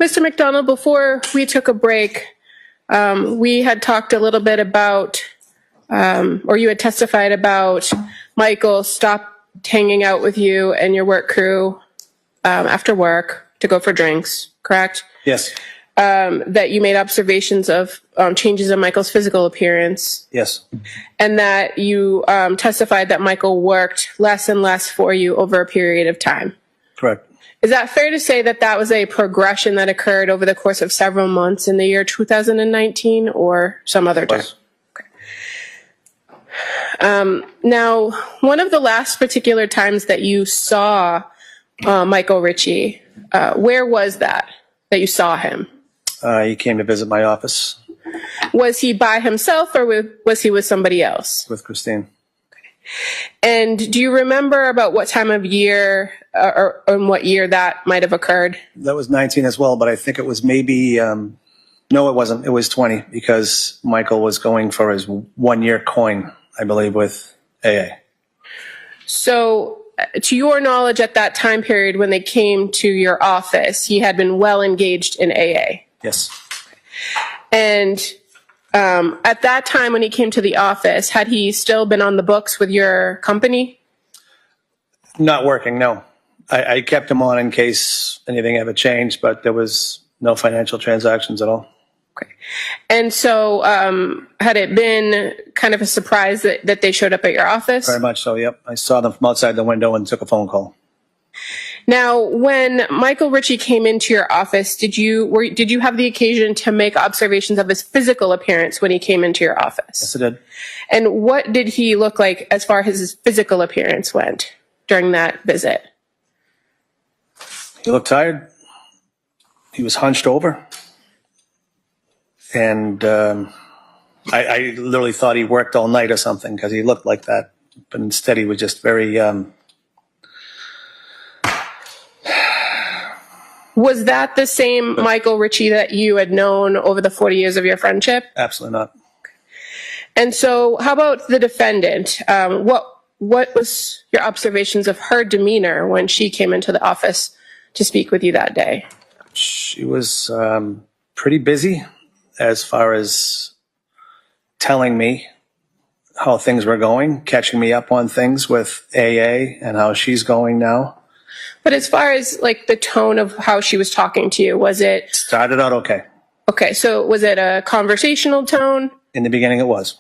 Mr. McDonald, before we took a break, we had talked a little bit about, or you had testified about Michael stopped hanging out with you and your work crew after work to go for drinks, correct? Yes. That you made observations of changes in Michael's physical appearance. Yes. And that you testified that Michael worked less and less for you over a period of time. Correct. Is that fair to say that that was a progression that occurred over the course of several months in the year 2019 or some other time? Okay. Now, one of the last particular times that you saw Michael Ricci, where was that you saw him? He came to visit my office. Was he by himself or was he with somebody else? With Christine. And do you remember about what time of year or in what year that might have occurred? That was 19 as well, but I think it was maybe, no, it wasn't. It was 20 because Michael was going for his 1 year coin, I believe, with AA. So to your knowledge, at that time period when they came to your office, he had been well engaged in AA? Yes. And at that time when he came to the office, had he still been on the books with your company? Not working, no. I kept him on in case anything ever changed, but there was no financial transactions at all. Okay. And so had it been kind of a surprise that they showed up at your office? Very much so, yep. I saw them from outside the window and took a phone call. Now, when Michael Ricci came into your office, did you have the occasion to make observations of his physical appearance when he came into your office? Yes, I did. And what did he look like as far as his physical appearance went during that visit? He looked tired. He was hunched over. And I literally thought he worked all night or something because he looked like that. But instead, he was just very... Was that the same Michael Ricci that you had known over the 40 years of your friendship? Absolutely not. And so how about the defendant? What was your observations of her demeanor when she came into the office to speak with you that day? She was pretty busy as far as telling me how things were going, catching me up on things with AA and how she's going now. But as far as like the tone of how she was talking to you, was it... Started out okay. Okay, so was it a conversational tone? In the beginning it was.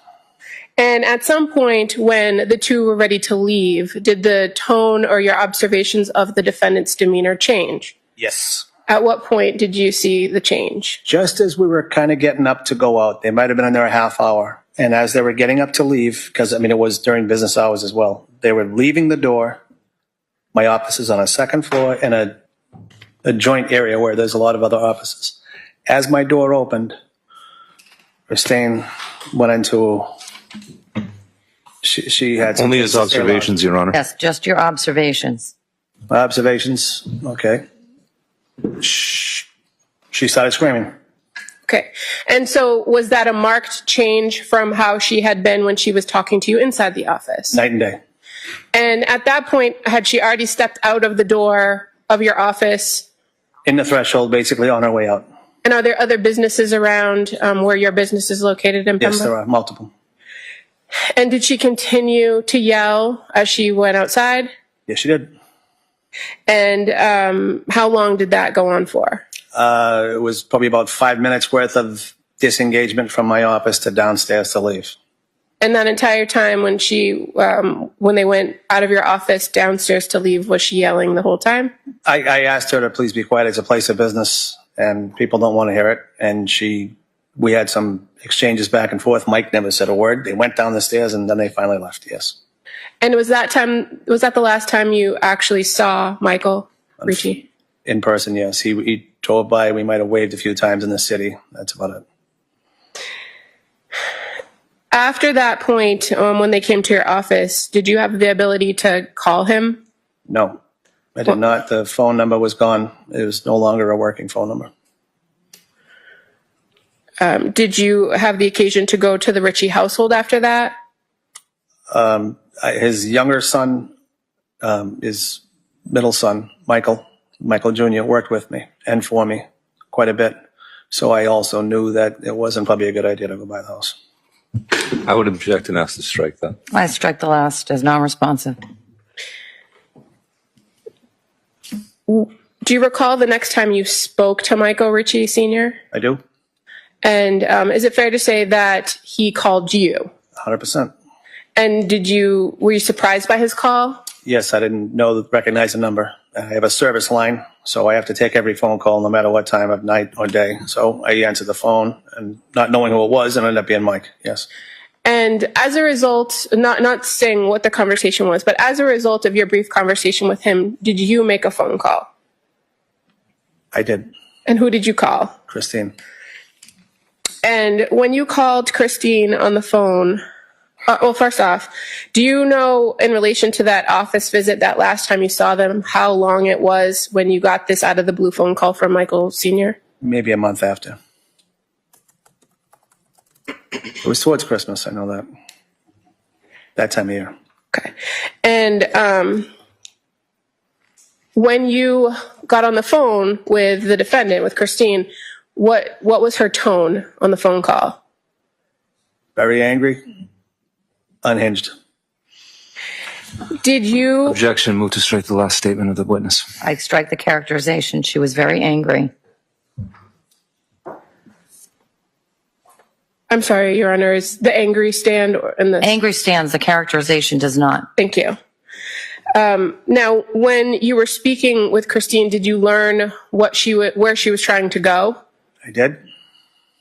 And at some point when the two were ready to leave, did the tone or your observations of the defendant's demeanor change? Yes. At what point did you see the change? Just as we were kind of getting up to go out, they might have been in there a half hour. And as they were getting up to leave, because I mean it was during business hours as well, they were leaving the door. My office is on a second floor in a joint area where there's a lot of other offices. As my door opened, Christine went into... She had... Only his observations, Your Honor. Yes, just your observations. My observations, okay. She started screaming. Okay. And so was that a marked change from how she had been when she was talking to you inside the office? Night and day. And at that point, had she already stepped out of the door of your office? In the threshold, basically on her way out. And are there other businesses around where your business is located in Pembroke? Yes, there are multiple. And did she continue to yell as she went outside? Yes, she did. And how long did that go on for? It was probably about 5 minutes worth of disengagement from my office to downstairs to leave. And that entire time when when they went out of your office downstairs to leave, was she yelling the whole time? I asked her to please be quiet. It's a place of business and people don't want to hear it. And we had some exchanges back and forth. Mike never said a word. They went down the stairs and then they finally left, yes. And was that the last time you actually saw Michael Ricci? In person, yes. He drove by. We might have waved a few times in the city. That's about it. After that point, when they came to your office, did you have the ability to call him? No, I did not. The phone number was gone. It was no longer a working phone number. Did you have the occasion to go to the Ricci household after that? His younger son, his middle son, Michael Jr., worked with me and for me quite a bit. So I also knew that it wasn't probably a good idea to go by the house. I would object and ask to strike that. I strike the last as non-responsive. Do you recall the next time you spoke to Michael Ricci Sr.? I do, And is it fair to say that he called you? 100%. And were you surprised by his call? Yes, I didn't recognize the number. I have a service line, so I have to take every phone call no matter what time of night or day. So I answered the phone, and not knowing who it was, it ended up being Mike, yes. And as a result, not saying what the conversation was, but as a result of your brief conversation with him, did you make a phone call? I did. And who did you call? Christine. And when you called Christine on the phone, well, first off, do you know, in relation to that office visit, that last time you saw them, how long it was when you got this out of the blue phone call from Michael Sr.? Maybe a month after. It was towards Christmas, I know that. That time of year. Okay. And when you got on the phone with the defendant, with Christine, what was her tone on the phone call? Very angry. Unhinged. Did you... Objection. Move to strike the last statement of the witness. I strike the characterization. She was very angry. I'm sorry, Your Honor, is the angry stand in the... Angry stands, the characterization does not. Thank you. Now, when you were speaking with Christine, did you learn where she was trying to go? I did.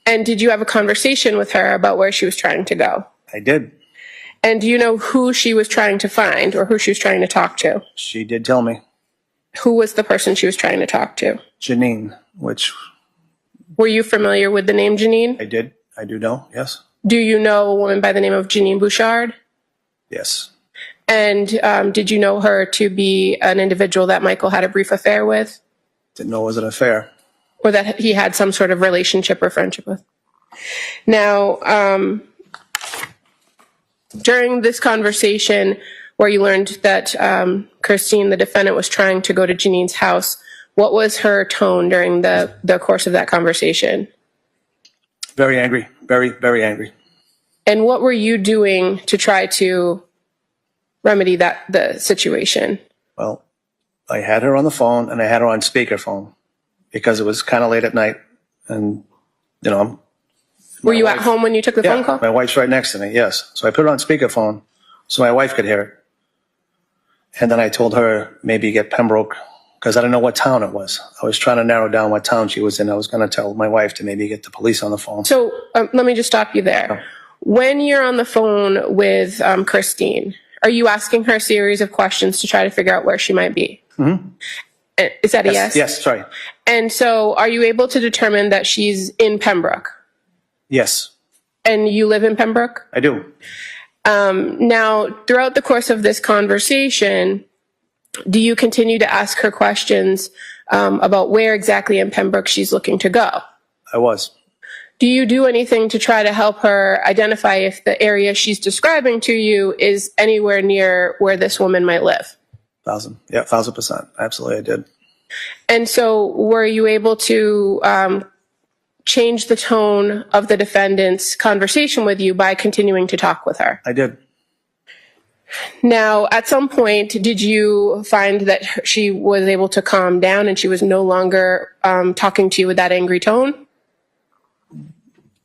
And did you have a conversation with her about where she was trying to go? I did. And do you know who she was trying to find or who she was trying to talk to? She did tell me. Who was the person she was trying to talk to? Janine, which... Were you familiar with the name Janine? I did. I do know, yes. Do you know a woman by the name of Janine Bouchard? Yes. And did you know her to be an individual that Michael had a brief affair with? Didn't know it was an affair. Or that he had some sort of relationship or friendship with? Now, during this conversation where you learned that Christine, the defendant, was trying to go to Janine's house, what was her tone during the course of that conversation? Very angry. Very, very angry. And what were you doing to try to remedy the situation? Well, I had her on the phone and I had her on speakerphone because it was kind of late at night. And, you know, Were you at home when you took the phone call? My wife's right next to me, yes. So I put it on speakerphone so my wife could hear it. And then I told her maybe get Pembroke because I didn't know what town it was. I was trying to narrow down what town she was in. I was going to tell my wife to maybe get the police on the phone. So let me just stop you there. When you're on the phone with Christine, are you asking her a series of questions to try to figure out where she might be? Mm-hmm. Is that a yes? Yes, sorry. And so are you able to determine that she's in Pembroke? Yes. And you live in Pembroke? I do. Now, throughout the course of this conversation, do you continue to ask her questions about where exactly in Pembroke she's looking to go? I was. Do you do anything to try to help her identify if the area she's describing to you is anywhere near where this woman might live? 1,000%. Absolutely, I did. And so were you able to change the tone of the defendant's conversation with you by continuing to talk with her? I did. Now, at some point, did you find that she was able to calm down and she was no longer talking to you with that angry tone?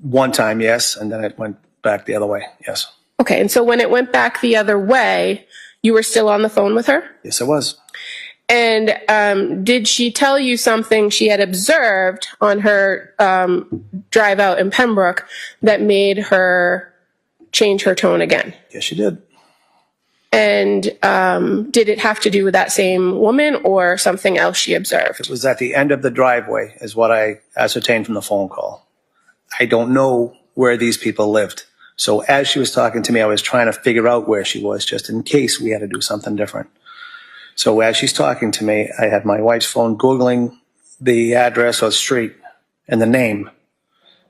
One time, yes, and then it went back the other way, yes. Okay, and so when it went back the other way, you were still on the phone with her? Yes, I was. And did she tell you something she had observed on her drive out in Pembroke that made her change her tone again? Yes, she did. And did it have to do with that same woman or something else she observed? It was at the end of the driveway is what I ascertained from the phone call. I don't know where these people lived. So as she was talking to me, I was trying to figure out where she was just in case we had to do something different. So as she's talking to me, I had my wife's phone Googling the address or street and the name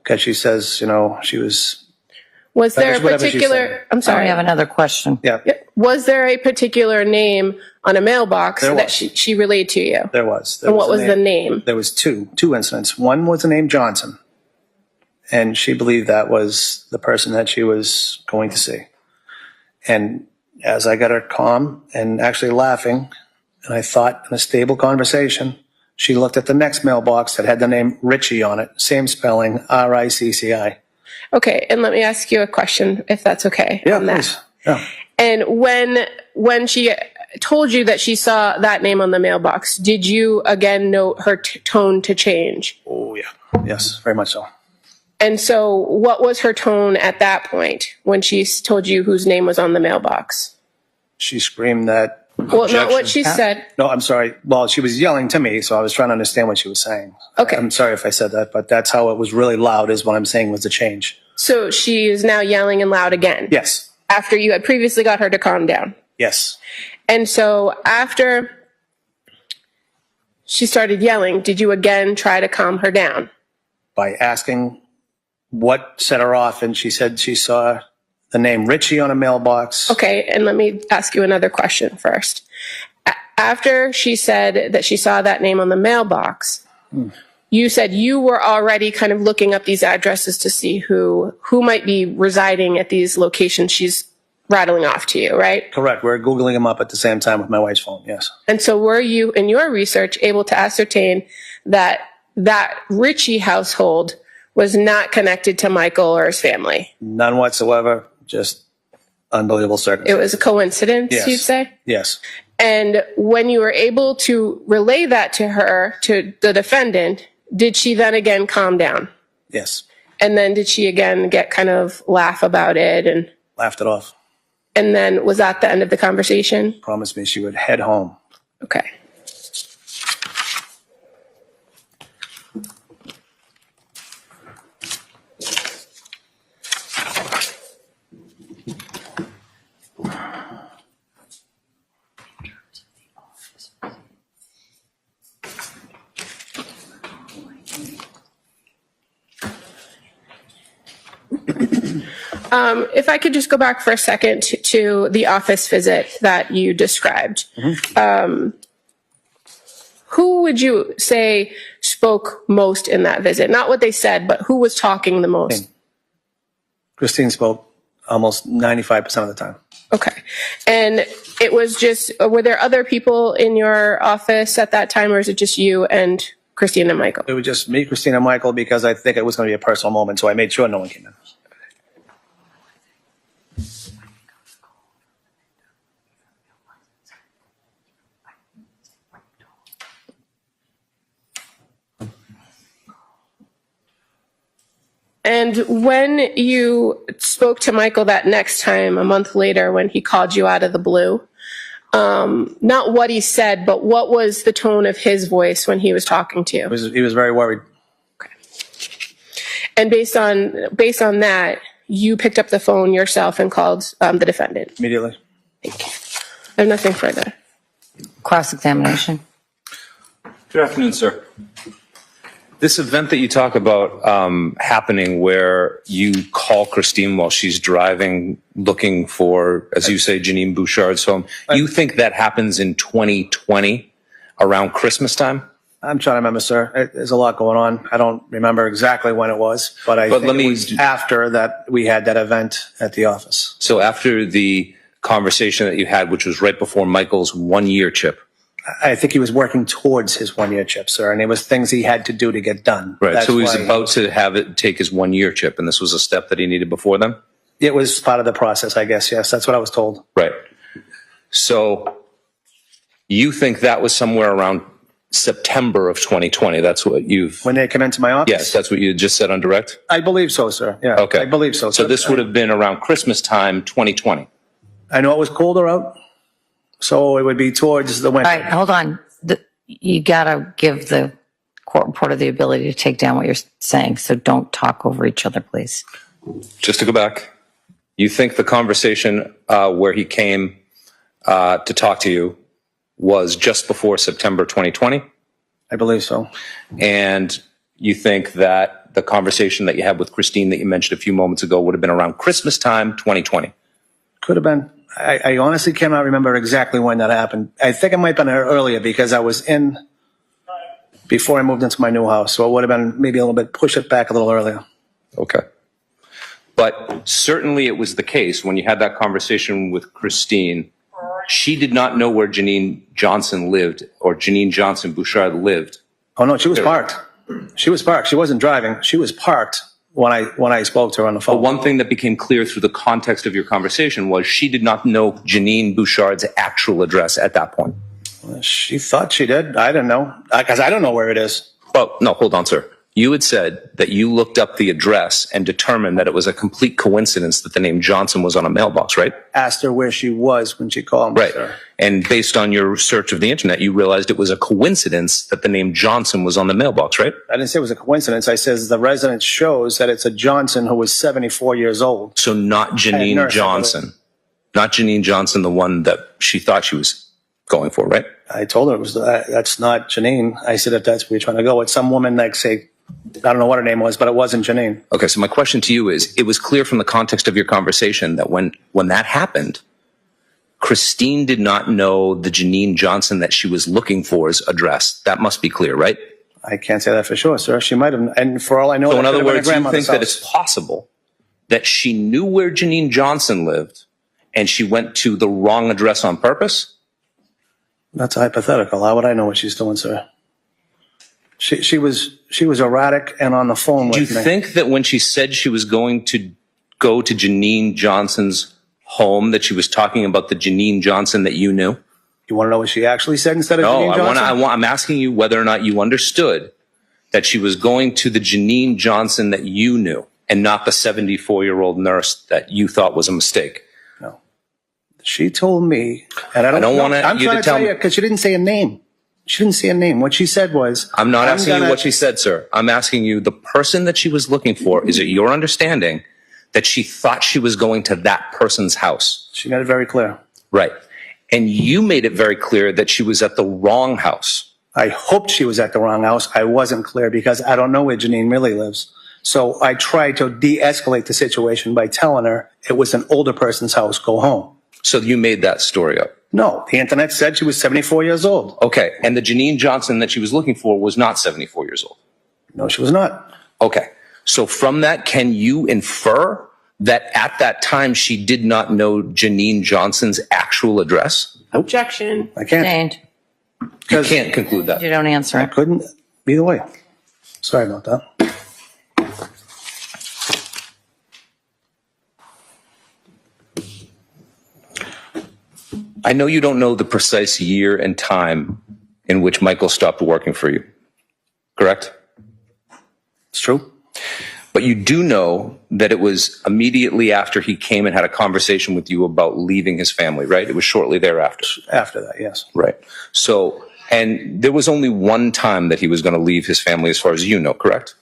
because she says, you know, she was... Was there a particular... I'm I sorry. have another question. Yeah. Was there a particular name on a mailbox There that was. she relayed to you. There was. And what was the name? There was two incidents. One was the name Johnson, and she believed that was the person that she was going to see. And as I got her calm and actually laughing, and I thought in a stable conversation, she looked at the next mailbox that had the name Ricci on it, same spelling, R-I-C-C-I. Okay, and let me ask you a question, if that's okay. Yeah, on that. please. Yeah. And when she told you that she saw that name on the mailbox, did you again note her tone to change? Oh, yeah. Yes, very much so. And so what was her tone at that point when she told you whose name was on the mailbox? She screamed that. Well, not what she said. No, I'm sorry. Well, she was yelling to me, so I was trying to understand what she was saying. Okay. I'm sorry if I said that, but that's how it was really loud, is what I'm saying was the change. So she is now yelling and loud again. Yes. After you had previously got her to calm down. Yes. And so after she started yelling, did you again try to calm her down? By asking what set her off, and she said she saw the name Ricci on a mailbox. Okay, and let me ask you another question first. After she said that she saw that name on the mailbox, you said you were already kind of looking up these addresses to see who might be residing at these locations she's rattling off to you, right? Correct. We're Googling them up at the same time with my wife's phone, yes. And so were you, in your research, able to ascertain that that Ricci household was not connected to Michael or his family? None whatsoever. Just unbelievable It circumstances. was a coincidence, Yes. you'd say? Yes. And when you were able to relay that to her, to the defendant, did she then again calm down? Yes. And then did she again get kind of laugh about it? Laughed it off. And then was that the end of the conversation? Promised me she would head home. Okay. If I could just go back for a second to the office visit that you described. Who would you say spoke most in that visit? Not what they said, but who was talking the most? Christine spoke almost 95% of the time. Okay. And it was just, were there other people in your office at that time, or is it just you and Christine and Michael? It was just me, Christine, and Michael, because I think it was going to be a personal moment, so I made sure no one came in. And when you spoke to Michael that next time, a month later, when he called you out of the blue, not what he said, but what was the tone of his voice when he was talking to you? He was very worried. Okay. And based on that, you picked up the phone yourself and called the defendant. Immediately. Thank you. I have nothing further. Cross-examination. Good afternoon, sir. This event that you talk about happening where you call Christine while she's driving looking for, as you say, Janine Bouchard's home, you think that happens in 2020 around Christmas time? I'm trying to remember, sir. There's a lot going on. I don't remember exactly when it was, but I think it was after that we had that event at the office. So after the conversation that you had, which was right before Michael's 1-year chip. I think he was working towards his 1-year chip, sir, and it was things he had to do to get done. Right. That's So he was why about to have it take his 1-year chip, and this was a step that he needed before then? it was part of the process, I guess. Yes, that's what I was told. Right. So you think that was somewhere around September of 2020? That's what you've... When they come into my office? Yes, that's what you just said on direct? I believe so, sir. Yeah, Okay. I believe so. So this would have been around Christmas time, 2020. I know it was colder out, so it would be towards the winter. All right, hold on. You got to give the court reporter the ability to take down what you're saying, so don't talk over each other, please. Just to go back, you think the conversation where he came to talk to you was just before September 2020? I believe so. And you think that the conversation that you had with Christine that you mentioned a few moments ago would have been around Christmas time, 2020? Could have been. I honestly cannot remember exactly when that happened. I think it might have been earlier because I was in before I moved into my new house. So it would have been maybe a little bit, push it back a little earlier. Okay. But certainly it was the case when you had that conversation with Christine, she did not know where Janine Johnson lived or Janine Johnson Bouchard lived. Oh no, she was parked. She was parked. She wasn't driving. She was parked when I spoke to her on the phone. But one thing that became clear through the context of your conversation was she did not know Janine Bouchard's actual address at that point. She thought she did. I don't know. Because I don't know where it is. Oh, no, hold on, sir. You had said that you looked up the address and determined that it was a complete coincidence that the name Johnson was on a mailbox, right? Asked her where she was when she called me, Right. sir. And based on your search of the internet, you realized it was a coincidence that the name Johnson was on the mailbox, right? I didn't say it was a coincidence. I says the residence shows that it's a Johnson who was 74 years old. So not Janine nurse, Johnson. Not Janine Johnson, the one that she thought she was going for, right? I told her it was that's not Janine. I said, if that's where you're trying to go, it's some woman like, say, I don't know what her name was, but it wasn't Janine. Okay, so my question to you is, it was clear from the context of your conversation that when that happened, Christine did not know the Janine Johnson that she was looking for's address. That must be clear, right? I can't say that for sure, sir. She might have, and for all I know, So in that other could have been words, her you think grandmother's that house. it's possible that she knew where Janine Johnson lived and she went to the wrong address on purpose? That's hypothetical. How would I know what she's doing, sir? She was erratic and on the phone with me. Do you think that when she said she was going to go to Janine Johnson's home, that she was talking about the Janine Johnson that you knew? You want to know what she actually said instead of No, Janine Johnson? I'm asking you whether or not you understood that she was going to the Janine Johnson that you knew and not the 74-year-old nurse that you thought was a mistake. No. She told me, and I don't want I'm you trying to to tell tell me you because she didn't say a name. She didn't say a name. What she said was, I'm not asking you gonna- what she said, sir. I'm asking you the person that she was looking for. Is it your understanding that she thought she was going to that person's house? She made it very clear. Right. And you made it very clear that she was at the wrong house. I hoped she was at the wrong house. I wasn't clear because I don't know where Janine really lives. So I tried to de-escalate the situation by telling her it was an older person's house. Go home. So you made that story up. No, the internet said she was 74 years old. Okay. And the Janine Johnson that she was looking for was not 74 years old. No, she was not. Okay. So from that, can you infer that at that time she did not know Janine Johnson's actual address? Objection. I can't. Sustained. You can't conclude that. You don't answer I it. couldn't. Either way. Sorry about that. I know you don't know the precise year and time in which Michael stopped working for you, correct? It's true. But you do know that it was immediately after he came and had a conversation with you about leaving his family, right? It was shortly thereafter. After that, yes. Right. So, and there was only one time that he was going to leave his family as far as you know, correct?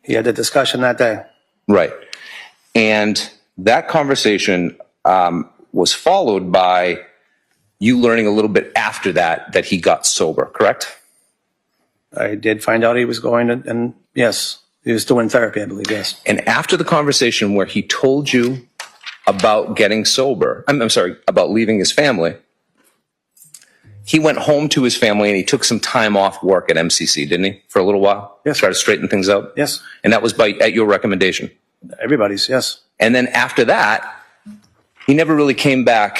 He had the discussion that day. Right. And that conversation was followed by you learning a little bit after that that he got sober, correct? I did find out he was going to, and yes, he was doing therapy, I believe, yes. And after the conversation where he told you about getting sober, I'm sorry, about leaving his family, he went home to his family and he took some time off work at MCC, didn't he? For a little while? Yes. Try to straighten things out? Yes. And that was at your recommendation? Everybody's, yes. And then after that, he never really came back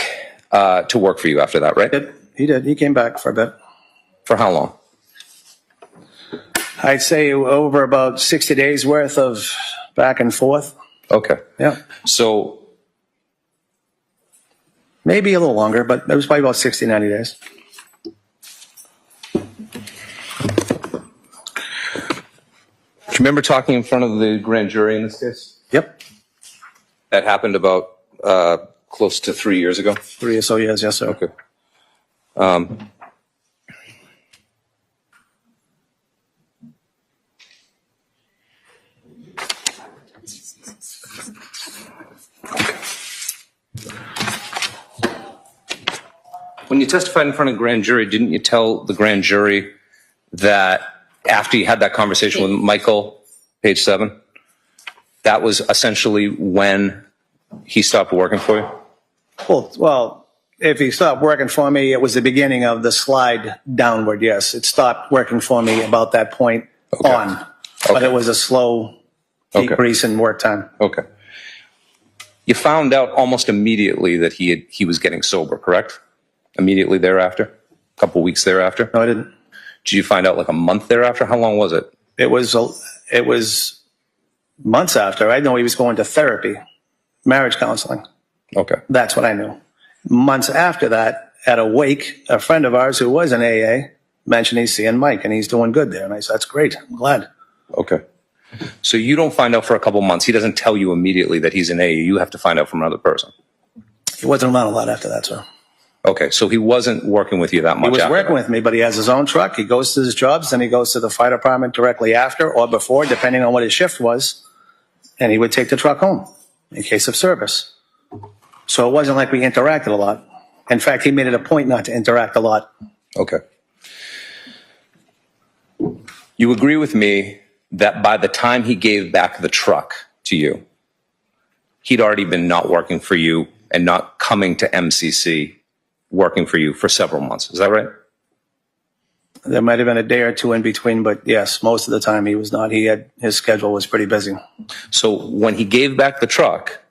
to work for you after that, right? He did. He came back for a bit. For how long? I'd say over about 60 days worth of back and forth. Okay. Yeah. So, Maybe a little longer, but it was probably about 60, 90 days. do you remember talking in front of the grand jury in this case? Yep. That happened about close to 3 years ago. 3 or so years, yes, sir. Okay. When you testified in front of the grand jury, didn't you tell the grand jury that after you had that conversation with Michael, page 7, that was essentially when he stopped working for you? Well, if he stopped working for me, it was the beginning of the slide downward, yes. It stopped working for me about that point on. But it was a slow decrease in work time. Okay. You found out almost immediately that he was getting sober, correct? Immediately thereafter? A couple weeks thereafter? No, I didn't. Did you find out like a month thereafter? How long was it? It was months after. I know he was going to therapy, marriage counseling. Okay. That's what I knew. Months after that, at a wake, a friend of ours who was in AA mentioned he's seeing Mike and he's doing good there. And I said, that's great. I'm glad. Okay. So you don't find out for a couple months. He doesn't tell you immediately that he's in AA. You have to find out from another person. He wasn't around a lot after that, sir. Okay. So he wasn't working with you that much. He was after working that. with me, but he has his own truck. He goes to his jobs, then he goes to the fire department directly after or before, depending on what his shift was. And he would take the truck home in case of service. So it wasn't like we interacted a lot. In fact, he made it a point not to interact a lot. Okay. You agree with me that by the time he gave back the truck to you, he'd already been not working for you and not coming to MCC working for you for several months. Is that right? There might have been a day or two in between, but yes, most of the time he was not. His schedule was pretty busy. So when he gave back the truck,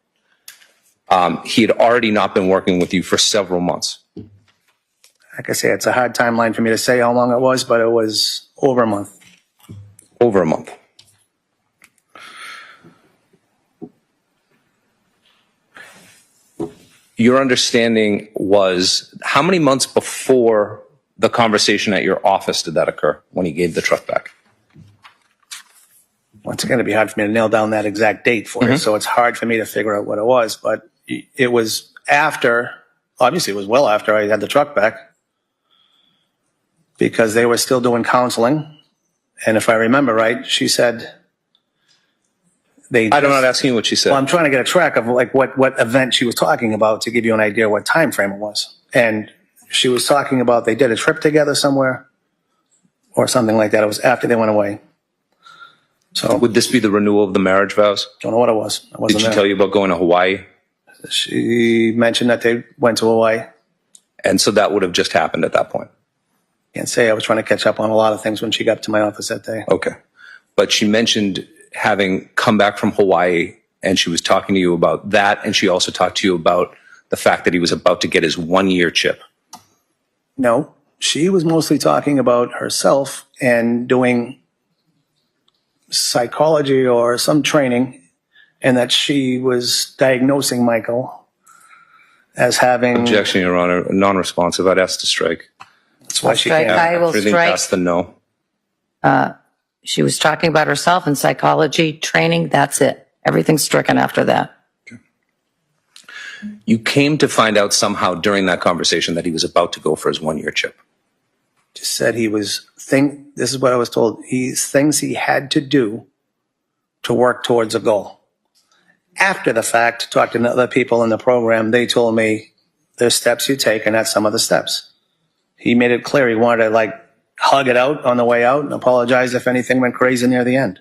he had already not been working with you for several months. Like I say, it's a hard timeline for me to say how long it was, but it was over a month. Over a month. Your understanding was how many months before the conversation at your office did that occur when he gave the truck back? Once again, it'd be hard for me to nail down that exact date for you, so it's hard for me to figure out what it was, but it was after, obviously it was well after I had the truck back, because they were still doing counseling. And if I remember right, she said I'm not asking you what she said. Well, I'm trying to get a track of like what event she was talking about to give you an idea what time frame it was. And she was talking about they did a trip together somewhere or something like that. It was after they went away. So Would this be the renewal of the marriage vows? don't know what it was. I wasn't Did she there. tell you about going to Hawaii? She mentioned that they went to Hawaii. And so that would have just happened at that point. Can't say I was trying to catch up on a lot of things when she got to my office that day. Okay. But she mentioned having come back from Hawaii, and she was talking to you about that, and she also talked to you about the fact that he was about to get his 1-year chip. No, she was mostly talking about herself and doing psychology or some training, and that she was diagnosing Michael as having... Objection, Your Honor. Non-responsive. I'd ask to strike. That's why she Strike. can't. I will Everything strike. past the no. She was talking about herself and psychology training. That's it. Everything's stricken after that. You came to find out somehow during that conversation that he was about to go for his 1-year chip. Just said this is what I was told, things he had to do to work towards a goal. After the fact, talking to other people in the program, they told me there's steps you take, and that's some of the steps. He made it clear he wanted to hug it out on the way out and apologize if anything went crazy near the end.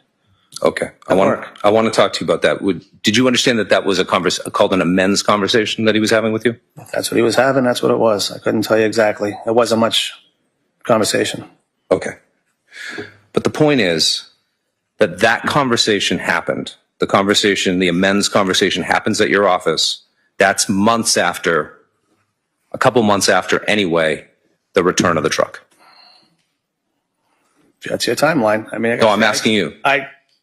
Okay. I want to talk to you about that. Did you understand that was called an amends conversation that he was having with you? If that's what he was having, that's what it was. I couldn't tell you exactly. It wasn't much conversation. Okay. But the point is that conversation happened. The amends conversation happens at your office. That's a couple months after anyway, the return of the truck. That's your timeline. I mean, No, I'm asking you.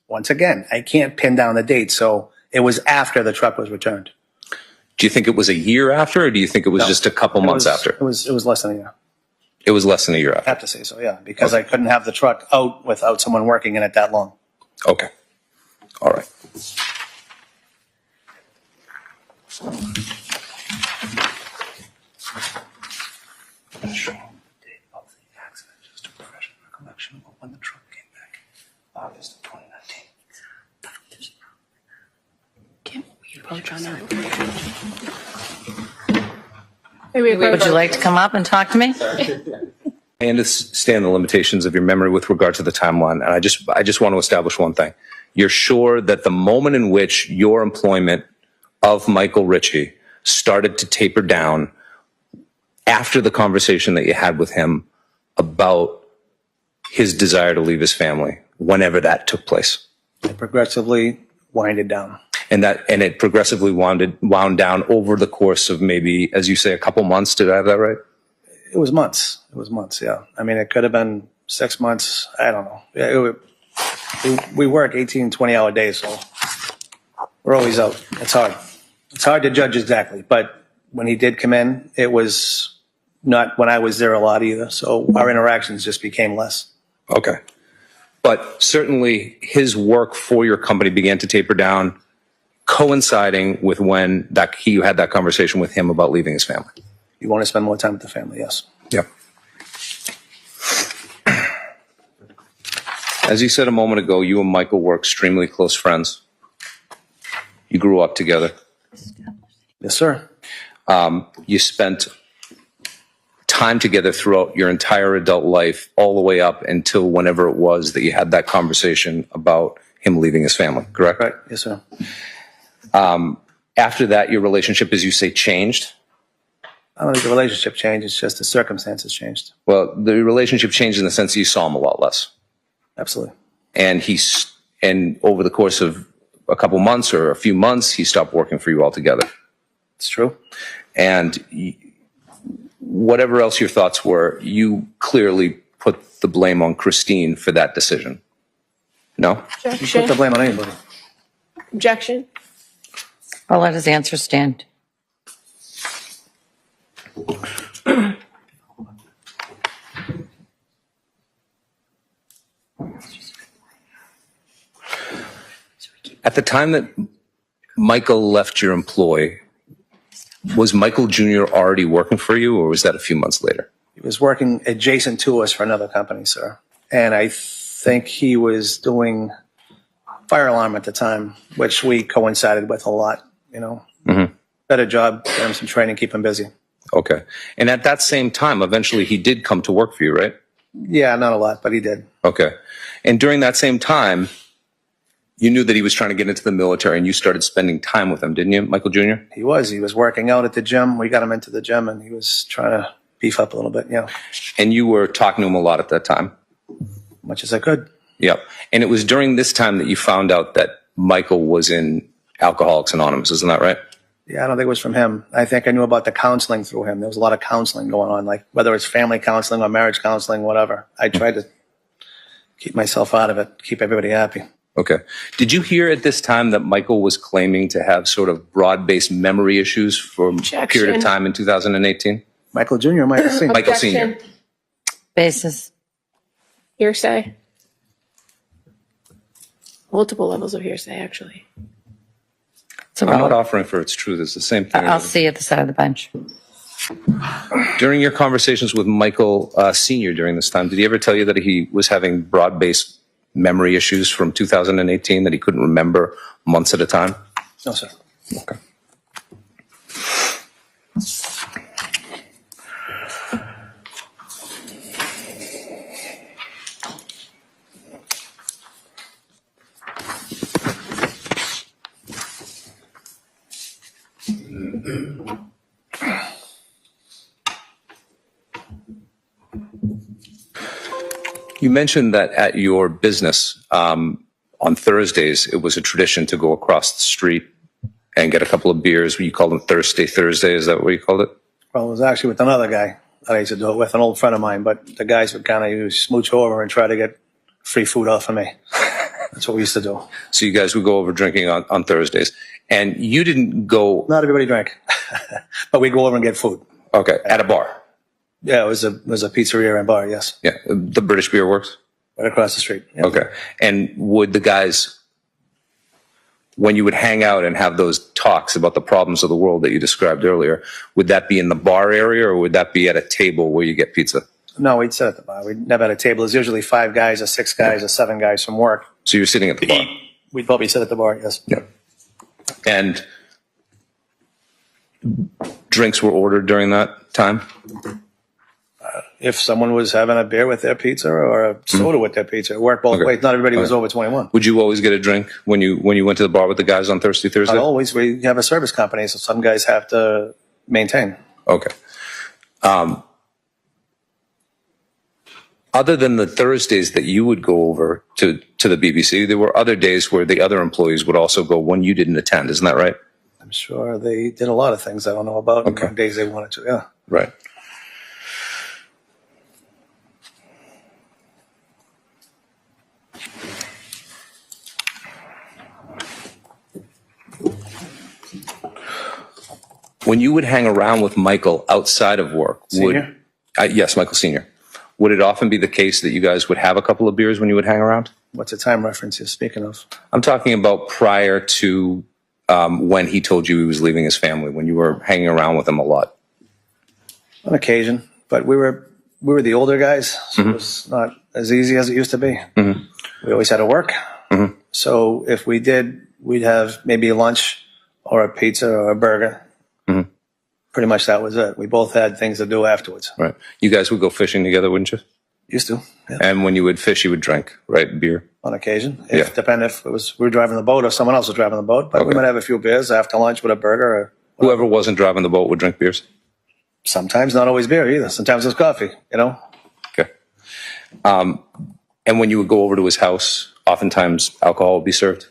Once again, I can't pin down the date, so it was after the truck was returned. Do you think it was a year after, or do you think it was just a couple months after? It was less than a year. It was less than a year I after. have to say so, yeah, because I couldn't have the truck out without someone working in it that long. Okay. All right. Would you like to come up and talk to me? I understand the limitations of your memory with regard to the timeline, and I just want to establish one thing. You're sure that the moment in which your employment of Michael Ricci started to taper down after the conversation that you had with him about his desire to leave his family, whenever that took place? It progressively winded down. And it progressively wound down over the course of maybe, as you say, a couple months. Did I have that right? It was months. Yeah. I mean, it could have been 6 months. I don't know. We work 18, 20-hour days, so we're always out. It's hard. It's hard to judge exactly. But when he did come in, it was not when I was there a lot either. So our interactions just became less. Okay. But certainly his work for your company began to taper down, coinciding with when he had that conversation with him about leaving his family. You want to spend more time with the family, yes. Yep. As you said a moment ago, you and Michael were extremely close friends. You grew up together. Yes, sir. You spent time together throughout your entire adult life, all the way up until whenever it was that you had that conversation about him leaving his family, correct? Right. Yes, sir. After that, your relationship, as you say, changed. I don't think the relationship changed. It's just the circumstances changed. Well, the relationship changed in the sense that you saw him a lot less. Absolutely. And over the course of a couple months or a few months, he stopped working for you altogether. It's true. And whatever else your thoughts were, you clearly put the blame on Christine for that decision. No? You put the Objection. blame on anybody. Objection. I'll let his answer stand. At the time that Michael left your employ, was Michael Jr. already working for you, or was that a few months later? He was working adjacent to us for another company, sir. And I think he was doing fire alarm at the time, which we coincided with a lot, you know. Mm-hmm. Better job, get him some training, keep him busy. Okay. And at that same time, eventually he did come to work for you, right? Yeah, not a lot, but he did. Okay. And during that same time, you knew that he was trying to get into the military, and you started spending time with him, didn't you, Michael Jr.? He was working out at the gym. We got him into the gym, and he was trying to beef up a little bit, And you were talking to him a lot at that time? much as I could. Yep. And it was during this time that you found out that Michael was in Alcoholics Anonymous, isn't that right? Yeah, I don't think it was from him. I think I knew about the counseling through him. There was a lot of counseling going on, like whether it's family counseling or marriage counseling, whatever. I tried to keep myself out of it, keep everybody happy. Okay. Did you hear at this time that Michael was claiming to have sort of broad-based memory issues for a period of time in 2018? Michael Jr. or Michael Sr.? Michael Sr. Basis. Hearsay. Multiple levels of hearsay, actually. So I'm not offering for its truth. It's the same thing. I'll see you at the side of the bench. During your conversations with Michael Sr. during this time, did he ever tell you that he was having broad-based memory issues from 2018, that he couldn't remember months at a time? No, sir. Okay. You mentioned that at your business, on Thursdays, it was a tradition to go across the street and get a couple of beers. You called them Thursday. Is that what you called it? Well, it was actually with another guy that I used to do it with, an old friend of mine, but the guys would kind of smooch over and try to get free food off of me. That's what we used to do. So you guys would go over drinking on Thursdays. And you didn't go... Not everybody drank, but we'd go over and get food. Okay, at a bar. Yeah, it was a pizzeria and bar, yes. Yeah, the British Beer Works? Right across the street. Yep. Okay. And would the guys, when you would hang out and have those talks about the problems of the world that you described earlier, would that be in the bar area, or would that be at a table where you get pizza? No, we'd sit at the bar. We'd never had a table. There's usually 5 guys or 6 guys or 7 guys from work. So you're sitting at the bar? We'd probably sit at the bar, yes. Yeah. And drinks were ordered during that time? If someone was having a beer with their pizza or a soda with their pizza, it worked both ways. Not everybody was over 21. Would you always get a drink when you went to the bar with the guys on Thursday? Not always. We have a service company, so some guys have to maintain. Okay. Other than the Thursdays that you would go over to the BBC, there were other days where the other employees would also go when you didn't attend. Isn't that right? I'm sure they did a lot of things I don't know about. Okay. On days they wanted to, yeah. Right. When you would hang around with Michael outside of work, Senior? Yes, Michael Sr., would it often be the case that you guys would have a couple of beers when you would hang around? What's the time reference you're speaking of? I'm talking about prior to when he told you he was leaving his family, when you were hanging around with him a lot. On occasion, but we were the older guys, so it was not as easy as it used to be. We always had to work. So if we did, we'd have maybe lunch or a pizza or a burger. Pretty much that was it. We both had things to do afterwards. Right. You guys would go fishing together, wouldn't you? Used to, yeah. And when you would fish, you would drink, right? Beer? On occasion. Yeah. Depending if it was we were driving the boat or someone else was driving the boat. But we might have a few beers after lunch with a burger. Or whoever wasn't driving the boat would drink beers? Sometimes, not always beer either. Sometimes it's coffee, you know? Okay. And when you would go over to his house, oftentimes alcohol would be served?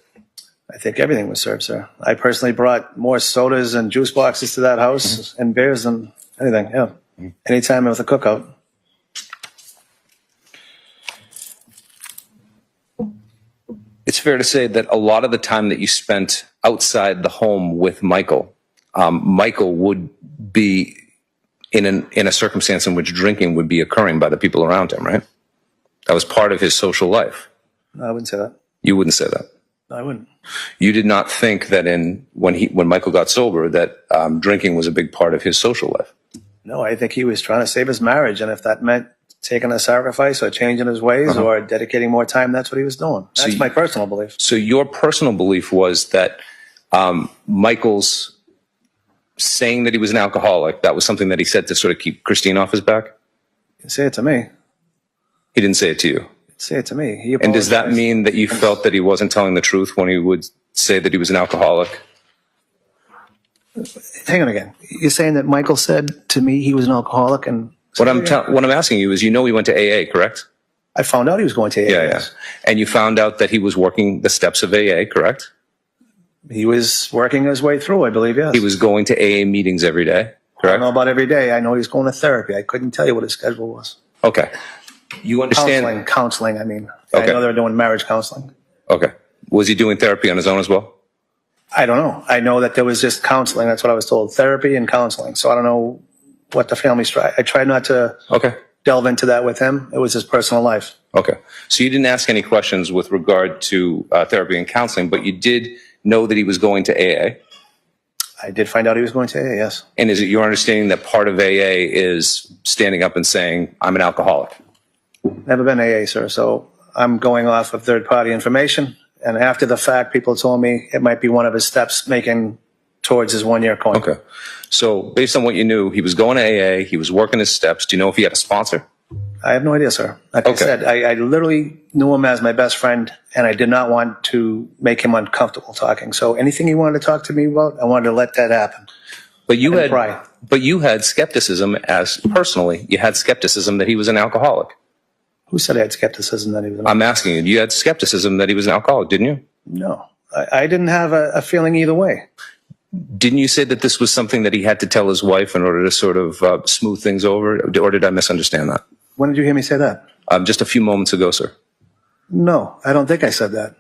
I think everything was served, sir. I personally brought more sodas and juice boxes to that house and beers than anything, yeah. Anytime with a cookout. It's fair to say that a lot of the time that you spent outside the home with Michael, Michael would be in a circumstance in which drinking would be occurring by the people around him, right? That was part of his social life. No, I wouldn't say that. You wouldn't say that. No, I wouldn't. You did not think that when Michael got sober that drinking was a big part of his social life. No, I think he was trying to save his marriage, and if that meant taking a sacrifice or changing his ways or dedicating more time, that's what he was doing. That's my personal belief. So your personal belief was that Michael's saying that he was an alcoholic, that was something that he said to sort of keep Christine off his back? He didn't say it to me. He didn't say it to you? Say it to me. He and does that mean that you felt that he wasn't telling the truth when he would say that he was an alcoholic? Hang on again. You're saying that Michael said to me he was an alcoholic, and what I'm asking you is, he went to AA, correct? I found out he was going to AA. Yeah. And you found out that he was working the steps of AA, correct? He was working his way through, I believe, yes. He was going to AA meetings every day, correct? I don't know about every day. I know he was going to therapy. I couldn't tell you what his schedule was. Okay. You understand? Counseling, I mean. Okay. I know they were doing marriage counseling. Okay. Was he doing therapy on his own as well? I don't know. I know that there was just counseling. That's what I was told. Therapy and counseling. So I don't know what the family tried. I tried not to delve into that with him. It was his personal life. Okay. So you didn't ask any questions with regard to therapy and counseling, but you did know that he was going to AA? I did find out he was going to AA, yes. And is it your understanding that part of AA is standing up and saying, I'm an alcoholic? Never been AA, sir. So I'm going off of third-party information. And after the fact, people told me it might be one of his steps making towards his one-year coin. Okay. So based on what you knew, he was going to AA, he was working his steps. Do you know if he had a sponsor? I have no idea, sir. Like I said, I literally knew him as my best friend, and I did not want to make him uncomfortable talking. So anything he wanted to talk to me about, I wanted to let that happen. But you had skepticism personally. You had skepticism that he was an alcoholic. Who said I had skepticism that he was an alcoholic? I'm asking you. You had skepticism that he was an alcoholic, didn't you? No. I didn't have a feeling either way. Didn't you say that this was something that he had to tell his wife in order to sort of smooth things over? Or did I misunderstand that? When did you hear me say that? Just a few moments ago, sir. No, I don't think I said that.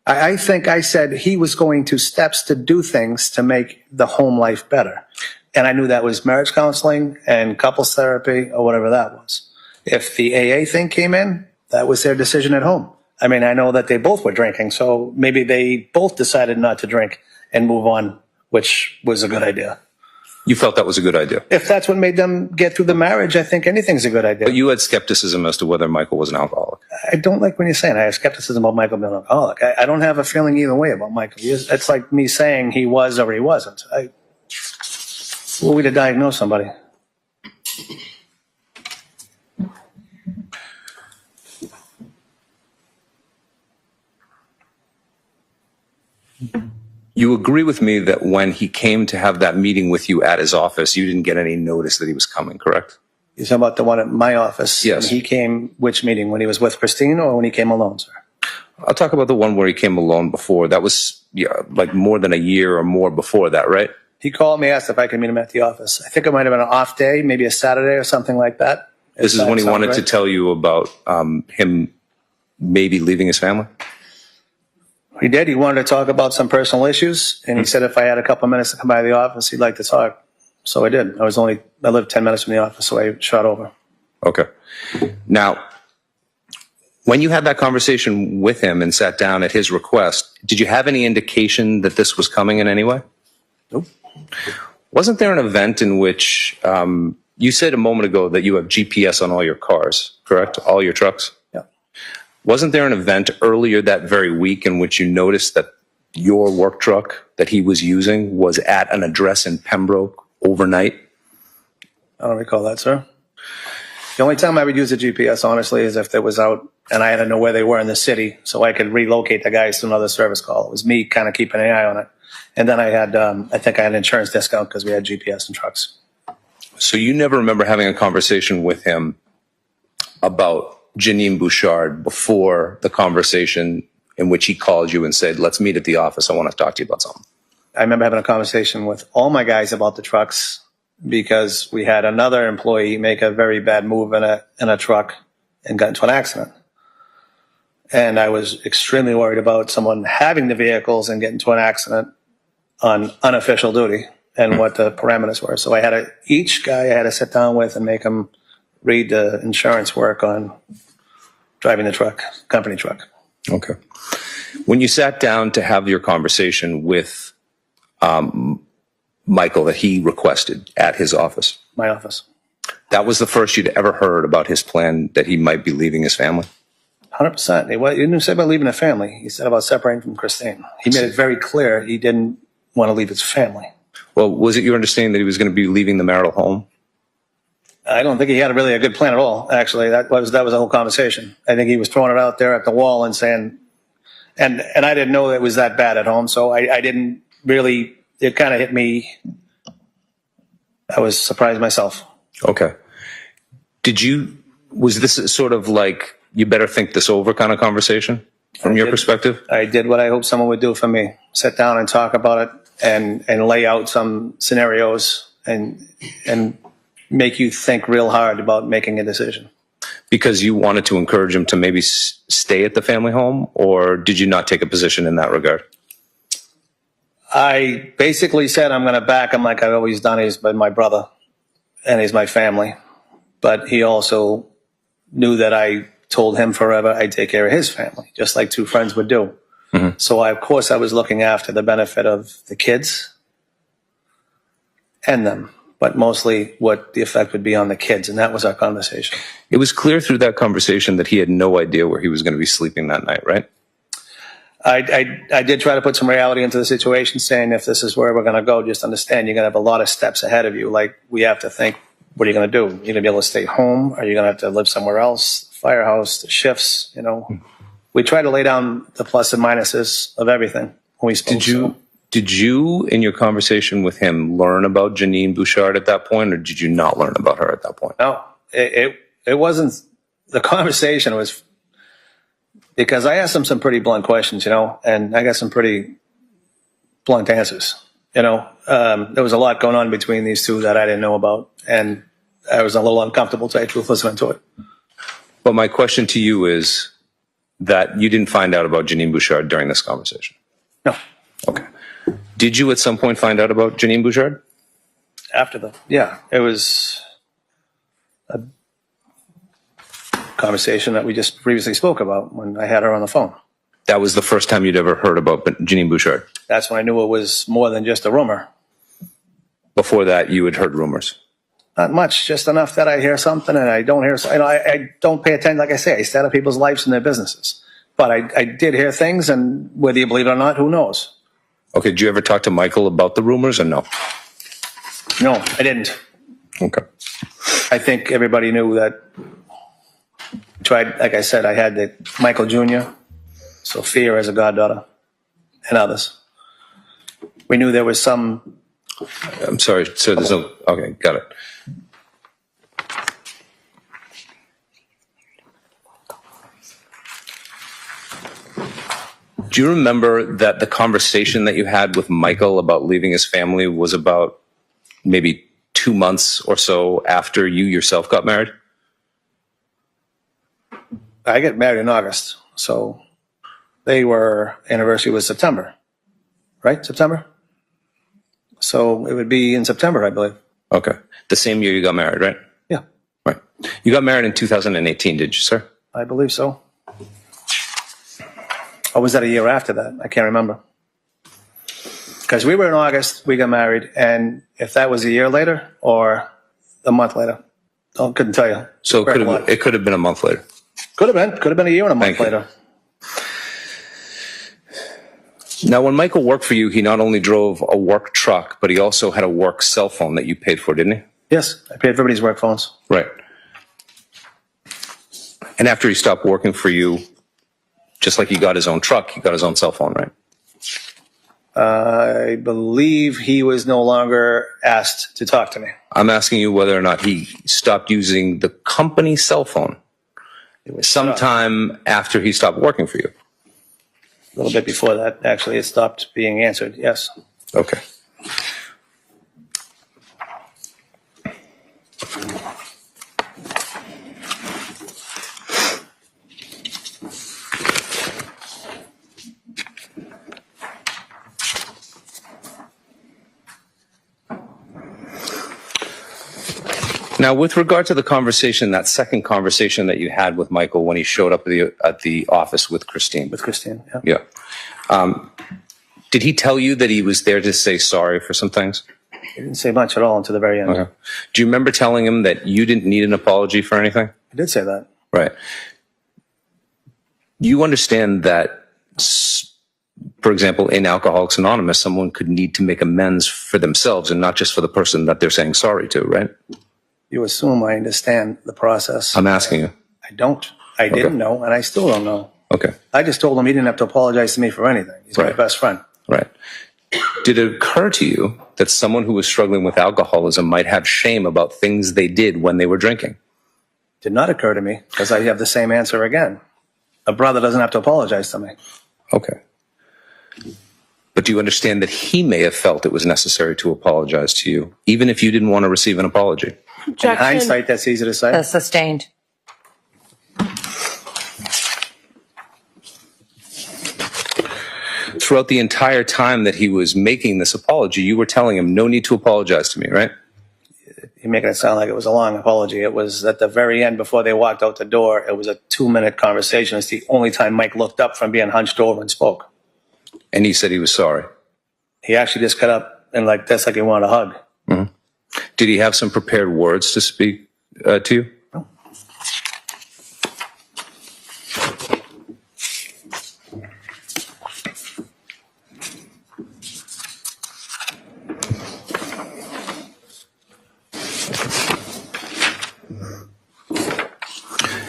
I think I said he was going to steps to do things to make the home life better. And I knew that was marriage counseling and couples therapy or whatever that was. If the AA thing came in, that was their decision at home. I mean, I know that they both were drinking, so maybe they both decided not to drink and move on, which was a good idea. You felt that was a good idea? If that's what made them get through the marriage, I think anything's a good idea. But you had skepticism as to whether Michael was an alcoholic. I don't like when you're saying I have skepticism about Michael being an alcoholic. I don't have a feeling either way about Michael. It's like me saying he was or he wasn't. Who are we to diagnose somebody? You agree with me that when he came to have that meeting with you at his office, you didn't get any notice that he was coming, correct? You're talking about the one at my office? Yes. When he came, which meeting? When he was with Christine or when he came alone, sir? I'll talk about the one where he came alone before. That was like more than a year or more before that, right? He called me, asked if I could meet him at the office. I think it might have been an off day, maybe a Saturday or something like that. This is when he wanted to tell you about him maybe leaving his family? He did. He wanted to talk about some personal issues, and he said if I had a couple of minutes to come by the office, he'd like to talk. So I did. I lived 10 minutes from the office, so I shot over. Okay. Now, when you had that conversation with him and sat down at his request, did you have any indication that this was coming in any way? Nope. Wasn't there an event in which you said a moment ago that you have GPS on all your cars, correct? All your trucks? Yeah. Wasn't there an event earlier that very week in which you noticed that your work truck that he was using was at an address in Pembroke overnight? I don't recall that, sir. The only time I would use the GPS, honestly, is if they was out and I had to know where they were in the city so I could relocate the guys to another service call. It was me kind of keeping an eye on it. And then I had, I think I had an insurance discount because we had GPS in trucks. So you never remember having a conversation with him about Janine Bouchard before the conversation in which he called you and said, let's meet at the office. I want to talk to you about something. I remember having a conversation with all my guys about the trucks because we had another employee make a very bad move in a truck and got into an accident. And I was extremely worried about someone having the vehicles and getting into an accident on unofficial duty and what the parameters were. So each guy I had to sit down with and make him read the insurance work on driving the truck, company truck. Okay. When you sat down to have your conversation with Michael that he requested at his office, My office. that was the first you'd ever heard about his plan that he might be leaving his family? 100%. He didn't say about leaving a family. He said about separating from Christine. He made it very clear he didn't want to leave his family. Well, was it your understanding that he was going to be leaving the marital home? I don't think he had really a good plan at all, actually. That was the whole conversation. I think he was throwing it out there at the wall and saying, and I didn't know it was that bad at home, so I didn't really, it kind of hit me. I was surprised myself. Okay. Was this sort of like, you better think this over kind of conversation from your perspective? I did what I hoped someone would do for me. Sit down and talk about it and lay out some scenarios and make you think real hard about making a decision. Because you wanted to encourage him to maybe stay at the family home, or did you not take a position in that regard? I basically said I'm going to back him like I've always done. He's been my brother and he's my family. But he also knew that I told him forever I'd take care of his family, just like two friends would do. Mm-hmm. So, of course, I was looking after the benefit of the kids and them, but mostly what the effect would be on the kids. And that was our conversation. It was clear through that conversation that he had no idea where he was going to be sleeping that night, right? I did try to put some reality into the situation, saying if this is where we're going to go, just understand you're going to have a lot of steps ahead of you. Like, we have to think, what are you going to do? You're going to be able to stay home? Are you going to have to live somewhere else? Firehouse, the shifts, We try to lay down the plus and minuses of everything when we spoke. Did you, in your conversation with him, learn about Janine Bouchard at that point, or did you not learn about her at that point? No, it wasn't. The conversation was because I asked him some pretty blunt questions, and I got some pretty blunt answers. There was a lot going on between these two that I didn't know about, and I was a little uncomfortable, to tell you the truth, listening to it. But my question to you is that you didn't find out about Janine Bouchard during this conversation? No. Okay. Did you at some point find out about Janine Bouchard? Yeah, it was a conversation that we just previously spoke about when I had her on the phone. That was the first time you'd ever heard about Janine Bouchard? That's when I knew it was more than just a rumor. Before that, you had heard rumors? Not much, just enough that I hear something and I don't hear. I don't pay attention. Like I say, I stay out of people's lives and their businesses. But I did hear things, and whether you believe it or not, who knows? Okay, did you ever talk to Michael about the rumors or no? No, I didn't. Okay. I think everybody knew that. Tried, like I said, I had Michael Jr., Sophia as a goddaughter, and others. We knew there was some. I'm sorry, sir, there's no, okay, got it. Do you remember that the conversation that you had with Michael about leaving his family was about maybe 2 months or so after you yourself got married? I got married in August, so anniversary was September, right? September? So it would be in September, I believe. Okay. The same year you got married, right? Yeah, Right. You got married in 2018, did you, sir? I believe so. Or was that a year after that? I can't remember. Because we were in August, we got married, and if that was a year later or a month later, I couldn't tell you. So it could have been a month later. Could have been a year and a month Thank you. later. Now, when Michael worked for you, he not only drove a work truck, but he also had a work cell phone that you paid for, didn't he? Yes, I paid for everybody's work phones. Right. And after he stopped working for you, just like he got his own truck, he got his own cell phone, right? I believe he was no longer asked to talk to me. I'm asking you whether or not he stopped using the company cell phone It was sometime after he stopped working for you. a little bit before that. Actually, it stopped being answered. Yes. Okay. Now, with regard to the conversation, that second conversation that you had with Michael when he showed up at the office with Christine. With Christine. Yeah. Yeah. Did he tell you that he was there to say sorry for some things? He didn't say much at all until the very end. Okay. Do you remember telling him that you didn't need an apology for anything? I did say that. Right. You understand that, for example, in Alcoholics Anonymous, someone could need to make amends for themselves and not just for the person that they're saying sorry to, right? You assume I understand the process. I'm asking you. I don't. I didn't know, and I still don't know. Okay. I just told him he didn't have to apologize to me for anything. He's my Right. best friend. Right. Did it occur to you that someone who was struggling with alcoholism might have shame about things they did when they were drinking? Did not occur to me because I have the same answer again. A brother doesn't have to apologize to me. Okay. But do you understand that he may have felt it was necessary to apologize to you, even if you didn't want to receive an apology? In Objection. hindsight, that's easy to say. Sustained. Throughout the entire time that he was making this apology, you were telling him, no need to apologize to me, right? You're making it sound like it was a long apology. It was at the very end before they walked out the door. It was a 2-minute conversation. It's the only time Mike looked up from being hunched over and spoke. And he said he was sorry. He actually just got up and like that's like he wanted a hug. Mm-hmm. Did he have some prepared words to speak to you? No.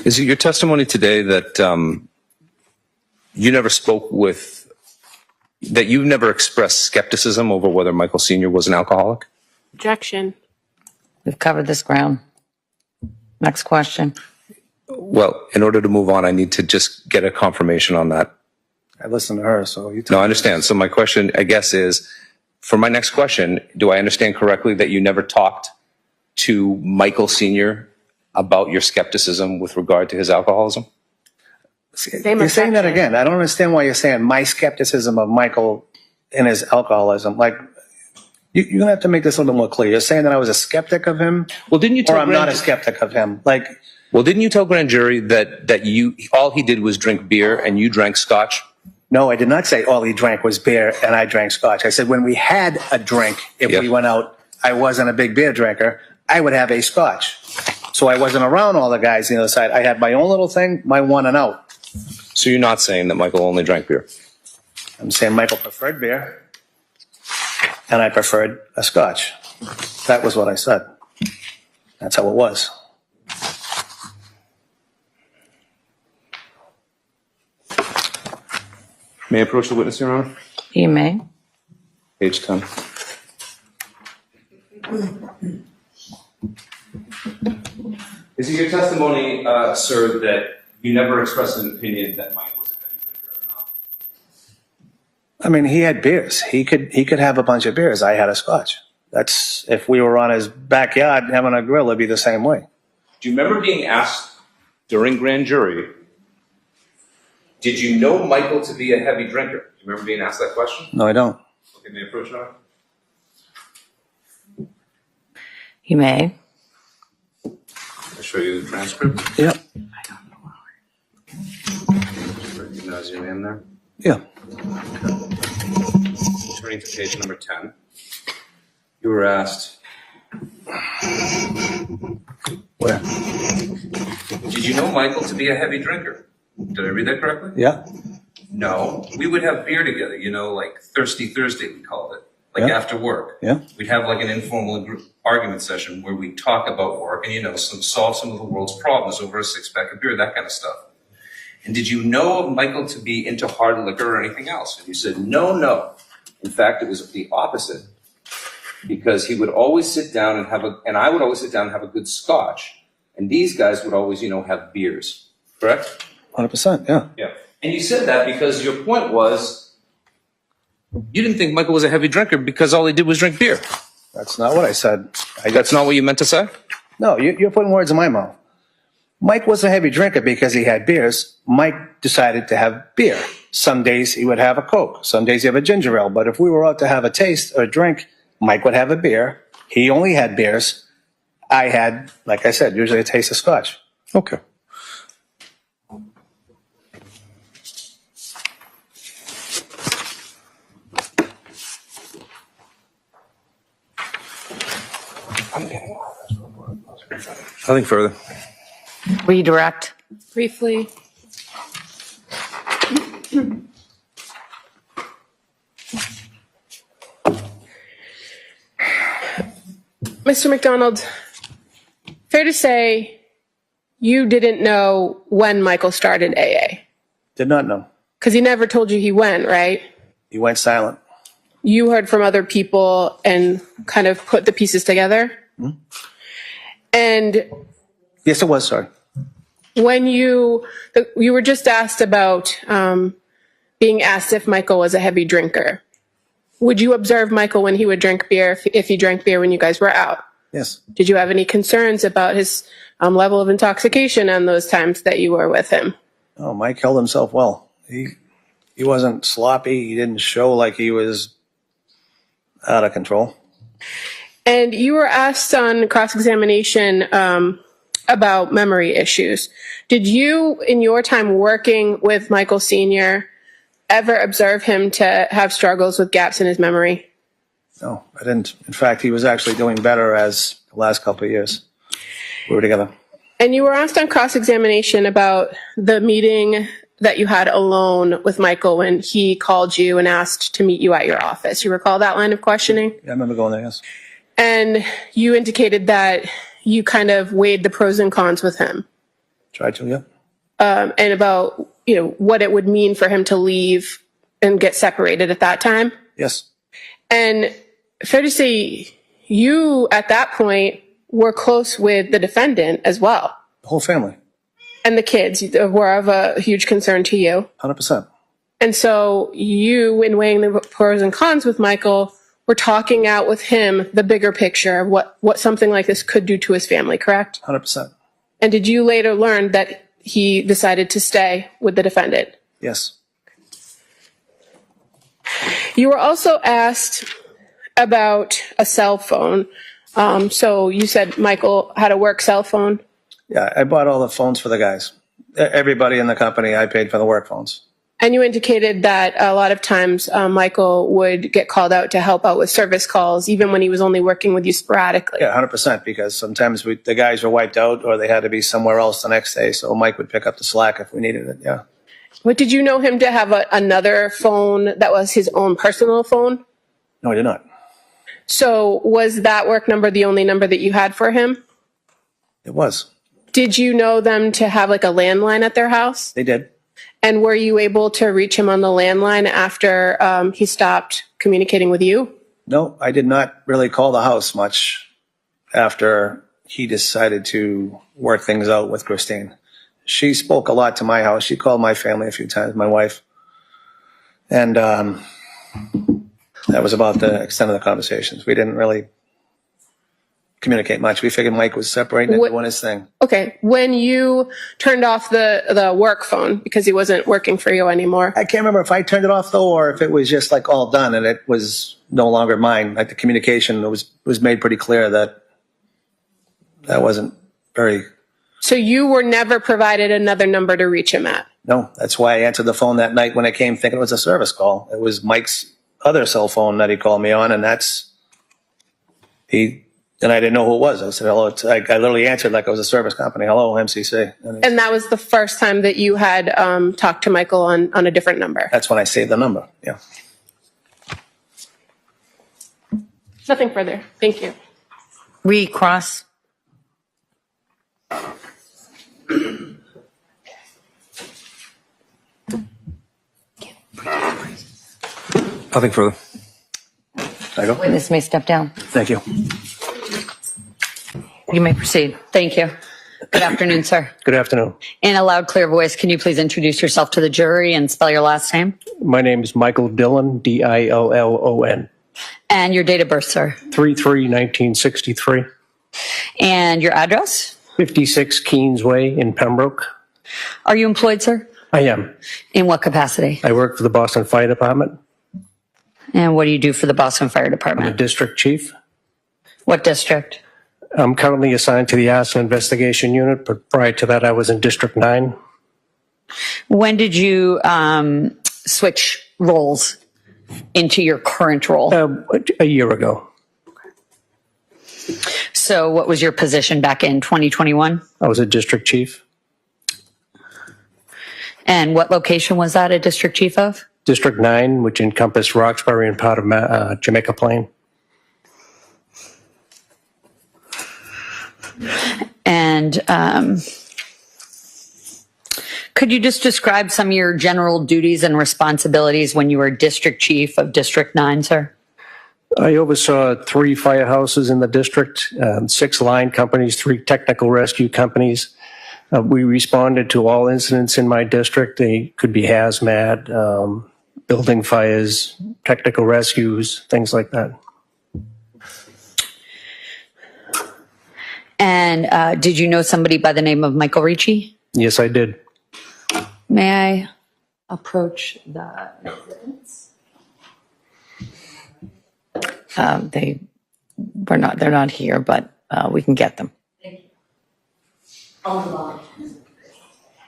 Is it your testimony today that you never spoke with, that you never expressed skepticism over whether Michael Sr. was an alcoholic? Objection. We've covered this ground. Next question. Well, in order to move on, I need to just get a confirmation on that. I listened to her, so you No, tell I me. understand. So my question, I guess, is, for my next question, do I understand correctly that you never talked to Michael Sr. about your skepticism with regard to his alcoholism? You're saying that again. I don't understand why you're saying my skepticism of Michael and his alcoholism. Like, you're going to have to make this a little more clear. You're saying that I was a skeptic of him, Well, didn't you or tell I'm not a skeptic of him. Like, Well, didn't you tell grand jury that you all he did was drink beer and you drank scotch? no, I did not say all he drank was beer and I drank scotch. I said when we had a drink, if Yeah. we went out, I wasn't a big beer drinker. I would have a scotch. So I wasn't around all the guys on the other side. I had my own little thing, my one and out. So you're not saying that Michael only drank beer? I'm saying Michael preferred beer, and I preferred a scotch. That was what I said. That's how it was. May I approach the witness, Your Honor? You may. Page 10. Is it your testimony, sir, that you never expressed an opinion that Mike was a heavy drinker or not? I mean, he had beers. He could have a bunch of beers. I had a scotch. That's, if we were on his backyard having a grill, it'd be the same way. Do you remember being asked during grand jury, did you know Michael to be a heavy drinker? Do you remember being asked that question? No, I don't. Okay, may I approach her? You may. I'll show you the transcript. Yep. Recognize your name there. Yeah. Turning to page number 10. You were asked, Where? did you know Michael to be a heavy drinker? Did I read that correctly? Yeah. No. We would have beer together, you know, like Thirsty Thursday, we called it. Like Yeah. after work. Yeah. We'd have like an informal argument session where we talk about work and, you know, solve some of the world's problems over a 6-pack of beer, that kind of stuff. And did you know of Michael to be into hard liquor or anything else? And you said, no. In fact, it was the opposite. Because he would always sit down and I would always sit down and have a good scotch. And these guys would always, you know, have beers. Correct? 100%. Yeah. Yeah. And you said that because your point was you didn't think Michael was a heavy drinker because all he did was drink beer. That's not what I said. That's not what you meant to say? No, you're putting words in my mouth. Mike was a heavy drinker because he had beers. Mike decided to have beer. Some days he would have a Coke. Some days he have a ginger ale. But if we were out to have a taste or a drink, Mike would have a beer. He only had beers. I had, like I said, usually a taste of scotch. Okay. Nothing further. Redirect. Briefly. Mr. McDonald, fair to say you didn't know when Michael started AA? Did not know. Because he never told you he went, right? He went silent. You heard from other people and kind of put the pieces together? Mm-hmm. And Yes, it was, sorry. when you were just asked about being asked if Michael was a heavy drinker, would you observe Michael when he would drink beer, if he drank beer when you guys were out? Yes. Did you have any concerns about his level of intoxication on those times that you were with him? Oh, Mike held himself well. He wasn't sloppy. He didn't show like he was out of control. And you were asked on cross-examination about memory issues. Did you, in your time working with Michael Sr., ever observe him to have struggles with gaps in his memory? No, I didn't. In fact, he was actually doing better as the last couple of years we were together. And you were asked on cross-examination about the meeting that you had alone with Michael when he called you and asked to meet you at your office. You recall that line of questioning? Yeah, I remember going there, yes. And you indicated that you kind of weighed the pros and cons with him. Tried to, yeah. And about, what it would mean for him to leave and get separated at that time. Yes. And fair to say, you at that point were close with the defendant as well. The whole family. And the kids were of a huge concern to you. 100%. And so you, in weighing the pros and cons with Michael, were talking out with him the bigger picture of what something like this could do to his family, correct? 100%. And did you later learn that he decided to stay with the defendant? Yes. You were also asked about a cell phone. So you said Michael had a work cell phone. Yeah, I bought all the phones for the guys. Everybody in the company, I paid for the work phones. And you indicated that a lot of times Michael would get called out to help out with service calls, even when he was only working with you sporadically. Yeah, 100%, because sometimes the guys were wiped out or they had to be somewhere else the next day, so Mike would pick up the slack if we needed it, yeah. But did you know him to have another phone that was his own personal phone? No, I did not. So was that work number the only number that you had for him? It was. Did you know them to have like a landline at their house? They did. And were you able to reach him on the landline after he stopped communicating with you? No, I did not really call the house much after he decided to work things out with Christine. She spoke a lot to my house. She called my family a few times, my wife. And that was about the extent of the conversations. We didn't really communicate much. We figured Mike was separating and doing his thing. Okay. When you turned off the work phone because he wasn't working for you anymore. I can't remember if I turned it off, though, or if it was just like all done and it was no longer mine. Like the communication was made pretty clear that wasn't very... So you were never provided another number to reach him at? No, that's why I answered the phone that night when I came thinking it was a service call. It was Mike's other cell phone that he called me on, and and I didn't know who it was. I said, hello. I literally answered like it was a service company. Hello, MCC. And that was the first time that you had talked to Michael on a different number? That's when I saved the number, yeah. Nothing further. Thank you. Recross. Nothing further. I go? Witness may step down. Thank you. You may proceed. Thank you. Good afternoon, sir. Good afternoon. In a loud, clear voice, can you please introduce yourself to the jury and spell your last name? My name is Michael Dillon, Dillon, And your date of birth, sir. 3/3/1963, And your address? 56 Keens Way in Pembroke. Are you employed, sir? I am. In what capacity? I work for the Boston Fire Department. And what do you do for the Boston Fire I'm a Department? district chief. What district? I'm currently assigned to the Arson Investigation Unit, but prior to that, I was in District 9. When did you switch roles into your current role? A year ago. So what was your position back in 2021? I was a district chief. And what location was that a district chief of? District 9, which encompassed Roxbury and part of Jamaica Plain. And could you just describe some of your general duties and responsibilities when you were district chief of District 9, sir? I oversaw 3 firehouses in the district, 6 line companies, 3 technical rescue companies. We responded to all incidents in my district. They could be hazmat, building fires, technical rescues, things like that. And did you know somebody by the name of Michael Ricci? Yes, I did. May I approach the residents? They're not here, but we can get them.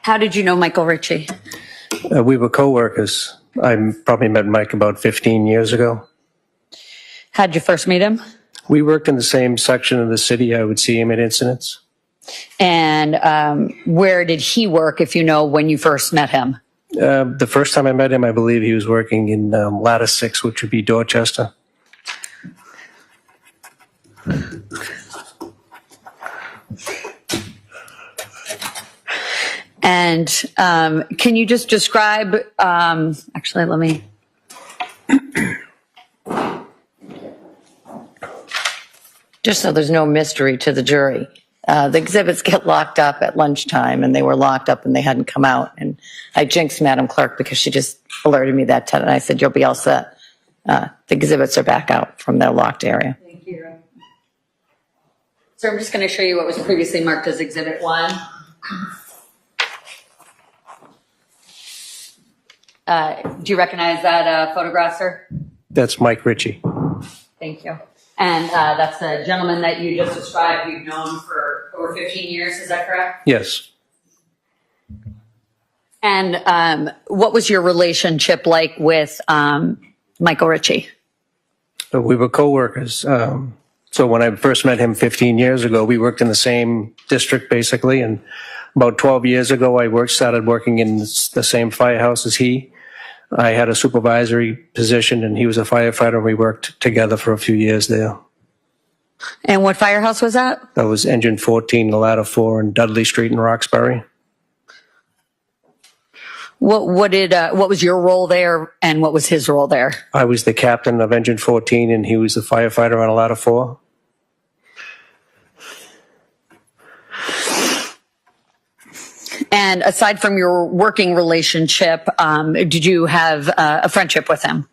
How did you know Michael Ricci? We were co-workers. I probably met Mike about 15 years ago. How'd you first meet him? We worked in the same section of the city. I would see him at incidents. And where did he work, if you know, when you first met him? The first time I met him, I believe he was working in Ladder 6, which would be Dorchester. And can you just describe, actually, let me. Just so there's no mystery to the jury. The exhibits get locked up at lunchtime, and they were locked up and they hadn't come out. And I jinxed Madam Clerk because she just alerted me that time. And I said, you'll be all set. The exhibits are back out from their locked area. Thank you. So I'm just going to show you what was previously marked as Exhibit 1. Do you recognize that photograph, sir? That's Mike Ricci. Thank you. And that's the gentleman that you just described you've known for over 15 years, is that correct? Yes. And what was your relationship like with Michael Ricci? We were co-workers. So when I first met him 15 years ago, we worked in the same district, basically. And about 12 years ago, I started working in the same firehouse as he. I had a supervisory position, and he was a firefighter. We worked together for a few years there. And what firehouse was that? That was Engine 14, the Ladder 4, and Dudley Street in Roxbury. What was your role there, and what was his role there? I was the captain of Engine 14, and he was the firefighter on a ladder 4. And aside from your working relationship, did you have a friendship with him?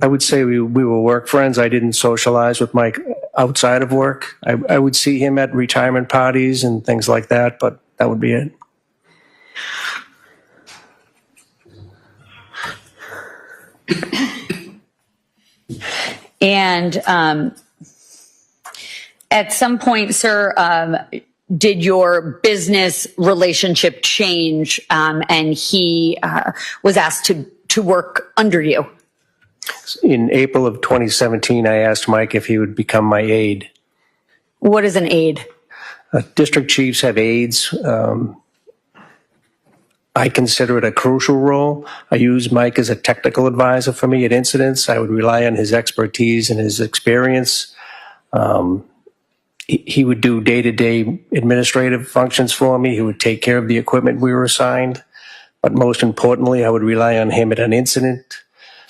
I would say we were work friends. I didn't socialize with Mike outside of work. I would see him at retirement parties and things like that, but that would be it. And at some point, sir, did your business relationship change, and he was asked to work under you? In April of 2017, I asked Mike if he would become my aide. What is an aide? District chiefs have aides. I consider it a crucial role. I use Mike as a technical advisor for me at incidents. I would rely on his expertise and his experience. He would do day-to-day administrative functions for me. He would take care of the equipment we were assigned. But most importantly, I would rely on him at an incident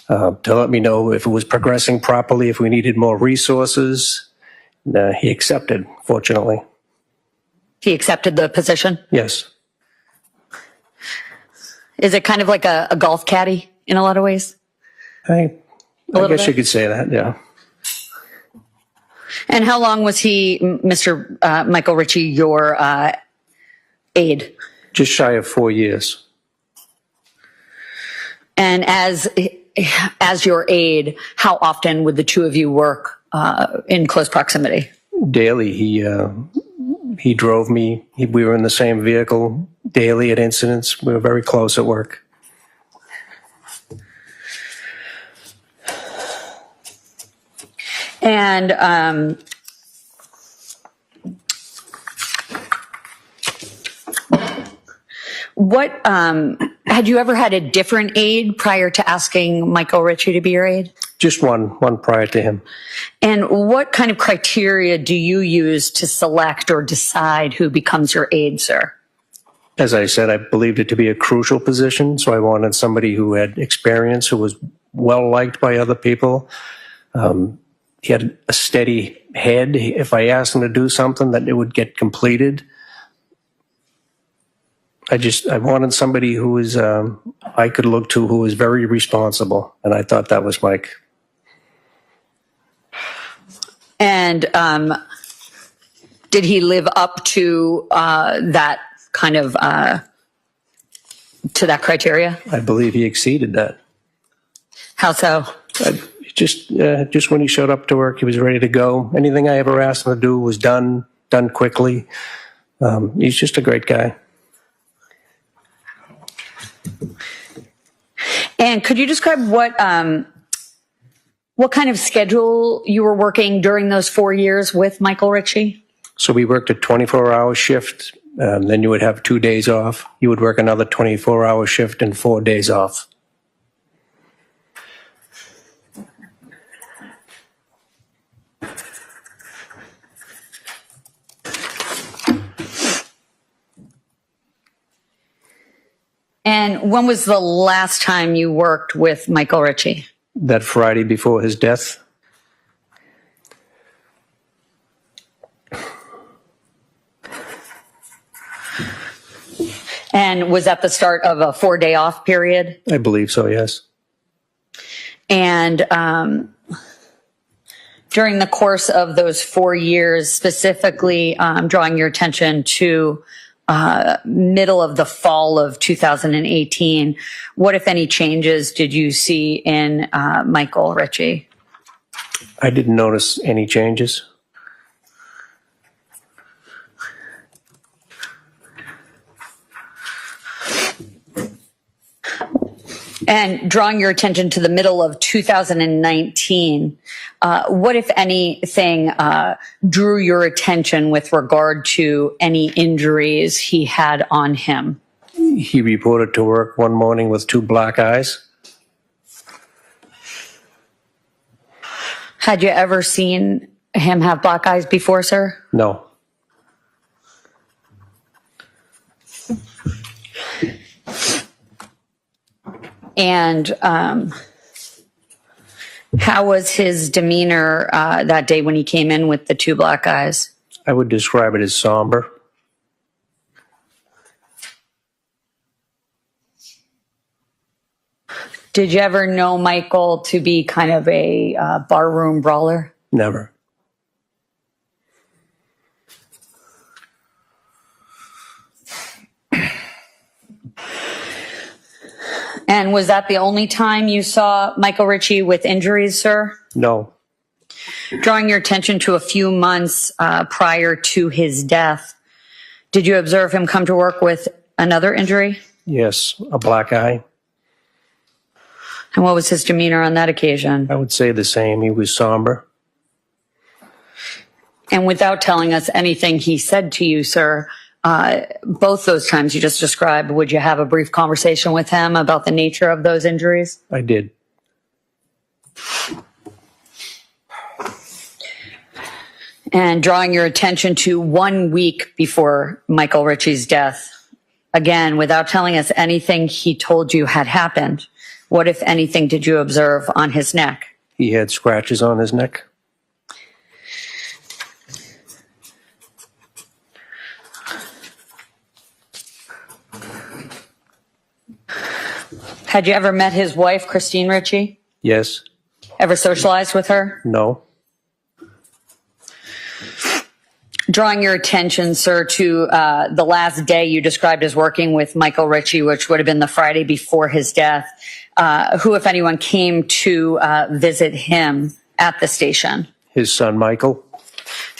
to let me know if it was progressing properly, if we needed more resources. He accepted, fortunately. He accepted the position? Yes. Is it kind of like a golf caddy in a lot of ways? I guess you could say that, yeah. And how long was he, Mr. Michael Ricci, your aide? Just shy of 4 years. And as your aide, how often would the two of you work in close proximity? Daily. He drove me. We were in the same vehicle daily at incidents. We were very close at work. And what had you ever had a different aide prior to asking Michael Ricci to be your aide? Just one prior to him. And what kind of criteria do you use to select or decide who becomes your aide, sir? As I said, I believed it to be a crucial position, so I wanted somebody who had experience, who was well-liked by other people. He had a steady head. If I asked him to do something, that it would get completed. I wanted somebody who was, I could look to, who was very responsible, and I thought that was Mike. And did he live up to that kind of to that criteria? I believe he exceeded that. How so? Just when he showed up to work, he was ready to go. Anything I ever asked him to do was done quickly. He's just a great guy. And could you describe what kind of schedule you were working during those 4 years with Michael Ricci? So we worked a 24-hour shift. Then you would have 2 days off. You would work another 24-hour shift and 4 days off. And when was the last time you worked with Michael Ricci? That Friday before his death. And was that the start of a 4-day off period? I believe so, yes. And during the course of those 4 years, specifically drawing your attention to middle of the fall of 2018, what, if any, changes did you see in Michael Ricci? I didn't notice any changes. And drawing your attention to the middle of 2019, what, if anything, drew your attention with regard to any injuries he had on him? He reported to work one morning with 2 black eyes. Had you ever seen him have black eyes before, sir? No. And how was his demeanor that day when he came in with the two black guys? I would describe it as somber. Did you ever know Michael to be kind of a barroom brawler? Never. And was that the only time you saw Michael Ricci with injuries, sir? No. Drawing your attention to a few months prior to his death, did you observe him come to work with another injury? Yes, a black eye. And what was his demeanor on that occasion? I would say the same. He was somber. And without telling us anything he said to you, sir, both those times you just described, would you have a brief conversation with him about the nature of those injuries? I did. And drawing your attention to 1 week before Michael Ricci's death, again, without telling us anything he told you had happened, what, if anything, did you observe on his neck? He had scratches on his neck. Had you ever met his wife, Christine Ricci? Yes. Ever socialized with her? No. Drawing your attention, sir, to the last day you described as working with Michael Ricci, which would have been the Friday before his death, who, if anyone, came to visit him at the station? His son, Michael.